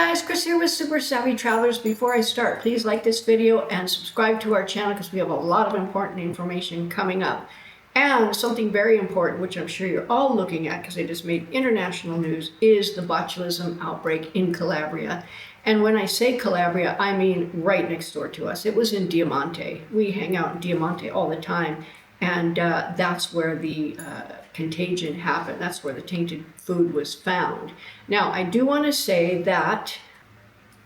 guys, Chris here with Super Savvy Travelers. Before I start, please like this video and subscribe to our channel because we have a lot of important information coming up. And something very important, which I'm sure you're all looking at because they just made international news, is the botulism outbreak in Calabria. And when I say Calabria, I mean right next door to us. It was in Diamante. We hang out in Diamante all the time. And that's where the contagion happened. That's where the tainted food was found. Now, I do want to say that,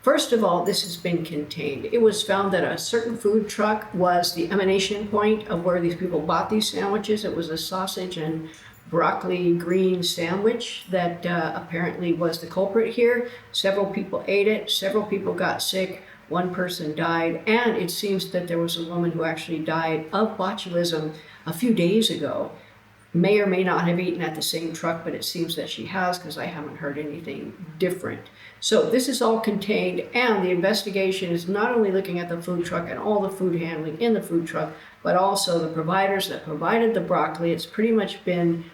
first of all, this has been contained. It was found that a certain food truck was the emanation point of where these people bought these sandwiches. It was a sausage and broccoli green sandwich that apparently was the culprit here. Several people ate it. Several people got sick. One person died, and it seems that there was a woman who actually died of botulism a few days ago. May or may not have eaten at the same truck, but it seems that she has because I haven't heard anything different. So this is all contained, and the investigation is not only looking at the food truck and all the food handling in the food truck, but also the providers that provided the broccoli. It's pretty much been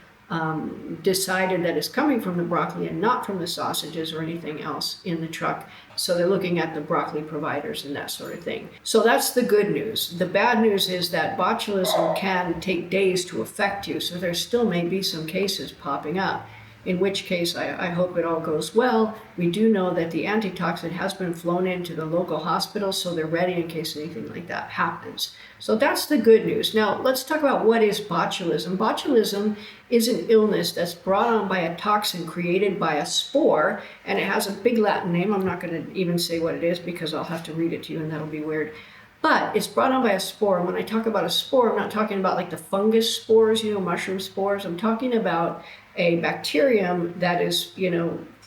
decided that it's coming from the broccoli and not from the sausages or anything else in the truck. So they're looking at the broccoli providers and that sort of thing. So that's the good news. The bad news is that botulism can take days to affect you. So there still may be some cases popping up, in which case I hope it all goes well. We do know that the antitoxin has been flown into the local hospital, so they're ready in case anything like that happens. So that's the good news. Now let's talk about what is botulism. Botulism is an illness that's brought on by a toxin created by a spore, and it has a big Latin name. I'm not going to even say what it is because I'll have to read it to you and that'll be weird. But it's brought on by a spore. And when I talk about a spore, I'm not talking about like the fungus spores, mushroom spores. I'm talking about a bacterium that is,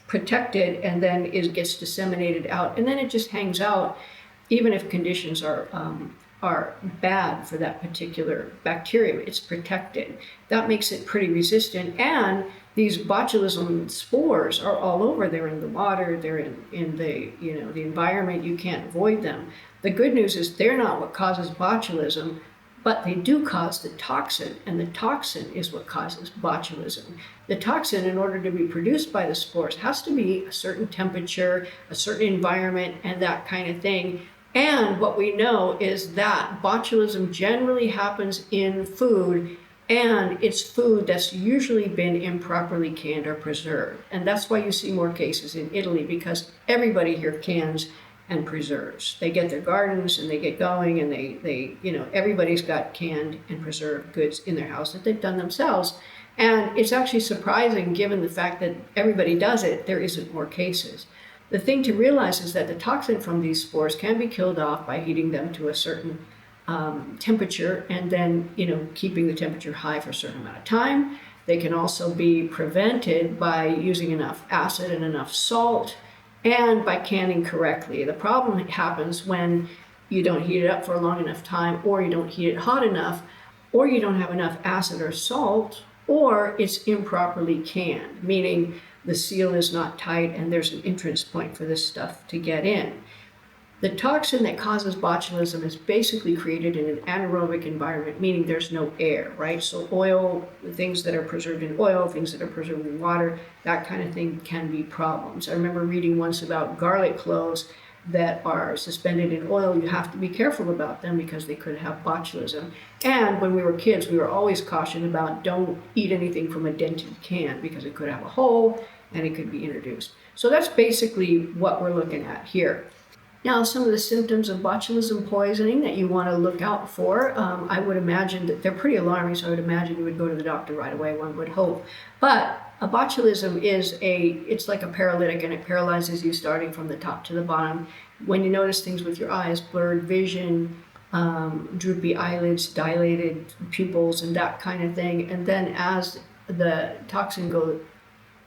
protected and then gets disseminated out. And then it just hangs out, even if conditions are bad for that particular bacterium. It's protected. That makes it pretty resistant. And these botulism spores are all over. They're in the water. They're in the the environment. You can't avoid them. The good news is they're not what causes botulism, but they do cause the toxin, and the toxin is what causes botulism. The toxin, in order to be produced by the spores, has to be a certain temperature, a certain environment, and that kind of thing. And what we know is that botulism generally happens in food, and it's food that's usually been improperly canned or preserved. And that's why you see more cases in Italy, because everybody here cans and preserves. They get their gardens and they get going, and they everybody's got canned and preserved goods in their house that they've done themselves. And it's actually surprising, given the fact that everybody does it, there isn't more cases. The thing to realize is that the toxin from these spores can be killed off by heating them to a certain temperature, and then keeping the temperature high for a certain amount of time. They can also be prevented by using enough acid and enough salt, and by canning correctly. The problem happens when you don't heat it up for a long enough time, or you don't heat it hot enough, or you don't have enough acid or salt, or it's improperly canned, meaning the seal is not tight and there's an entrance point for this stuff to get in. The toxin that causes botulism is basically created in an anaerobic environment, meaning there's no air, right? So oil, things that are preserved in oil, things that are preserved in water, that kind of thing can be problems. I remember reading once about garlic cloves that are suspended in oil. You have to be careful about them because they could have botulism. And when we were kids, we were always cautioned about don't eat anything from a dented can because it could have a hole and it could be introduced. So that's basically what we're looking at here. Now, some of the symptoms of botulism poisoning that you want to look out for, I would imagine that they're pretty alarming, so I would imagine you would go to the doctor right away, one would hope. But a botulism it's like a paralytic, and it paralyzes you starting from the top to the bottom. When you notice things with your eyes, blurred vision, droopy eyelids, dilated pupils, and that kind of thing. And then as the toxin goes,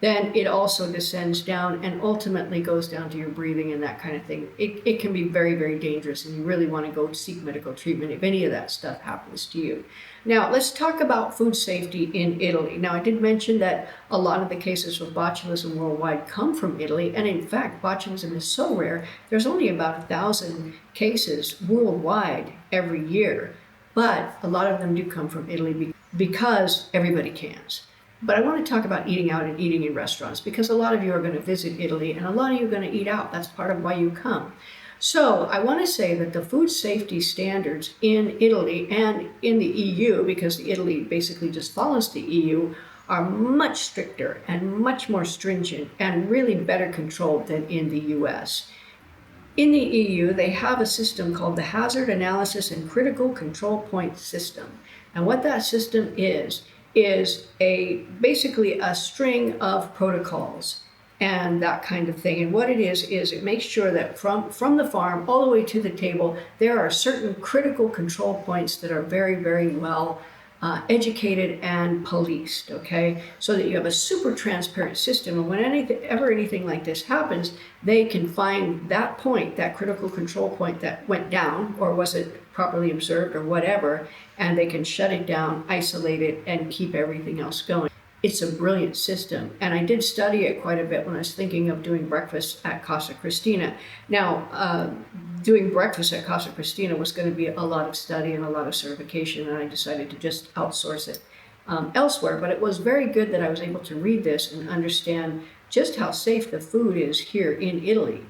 then it also descends down and ultimately goes down to your breathing and that kind of thing. It can be very, very dangerous, and you really want to go seek medical treatment if any of that stuff happens to you. Now, let's talk about food safety in Italy. Now, I did mention that a lot of the cases of botulism worldwide come from Italy, and in fact, botulism is so rare, there's only about 1,000 cases worldwide every year, but a lot of them do come from Italy because everybody cans. But I want to talk about eating out and eating in restaurants, because a lot of you are going to visit Italy and a lot of you are going to eat out. That's part of why you come. So I want to say that the food safety standards in Italy and in the EU, because Italy basically just follows the EU, are much stricter and much more stringent and really better controlled than in the US. In the EU, they have a system called the Hazard Analysis and Critical Control Point System. And what that system is basically a string of protocols and that kind of thing. And what it is it makes sure that from the farm all the way to the table, there are certain critical control points that are very, very well educated and policed, okay? So that you have a super transparent system. And when anything like this happens, they can find that point, that critical control point that went down, or was it properly observed or whatever, and they can shut it down, isolate it, and keep everything else going. It's a brilliant system, and I did study it quite a bit when I was thinking of doing breakfast at Casa Cristina. Now, doing breakfast at Casa Cristina was going to be a lot of study and a lot of certification, and I decided to just outsource it elsewhere. But it was very good that I was able to read this and understand just how safe the food is here in Italy.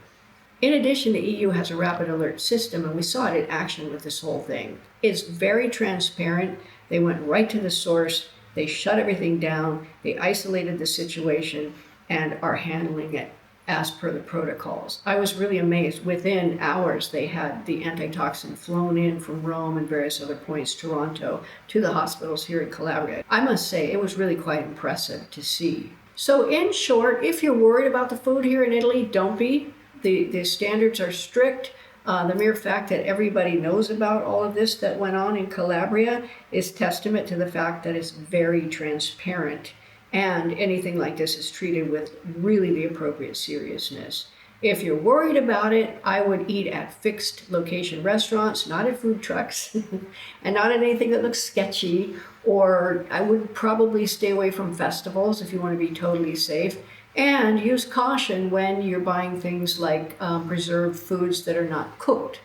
In addition, the EU has a rapid alert system, and we saw it in action with this whole thing. It's very transparent. They went right to the source. They shut everything down, they isolated the situation, and are handling it as per the protocols. I was really amazed. Within hours, they had the antitoxin flown in from Rome and various other points, Toronto, to the hospitals here in Calabria. I must say, it was really quite impressive to see. So in short, if you're worried about the food here in Italy, don't be. The standards are strict. The mere fact that everybody knows about all of this that went on in Calabria is testament to the fact that it's very transparent, and anything like this is treated with really the appropriate seriousness. If you're worried about it, I would eat at fixed location restaurants, not at food trucks, and not at anything that looks sketchy, or I would probably stay away from festivals if you want to be totally safe. And use caution when you're buying things like preserved foods that are not cooked.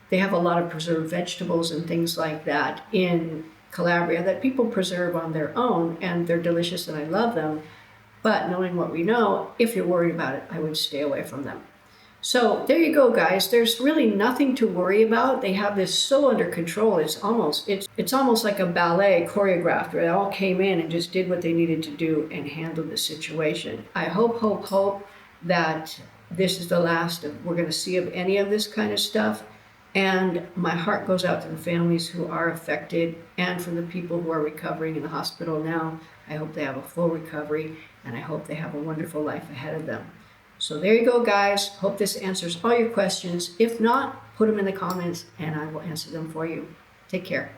They have a lot of preserved vegetables and things like that in Calabria that people preserve on their own, and they're delicious and I love them. But knowing what we know, if you're worried about it, I would stay away from them. So there you go, guys. There's really nothing to worry about. They have this so under control. It's almost like a ballet choreographed, where they all came in and just did what they needed to do and handled the situation. I hope that this is the last we're going to see of any of this kind of stuff. And my heart goes out to the families who are affected, and for the people who are recovering in the hospital now. I hope they have a full recovery, and I hope they have a wonderful life ahead of them. So there you go, guys. Hope this answers all your questions. If not, put them in the comments and I will answer them for you. Take care.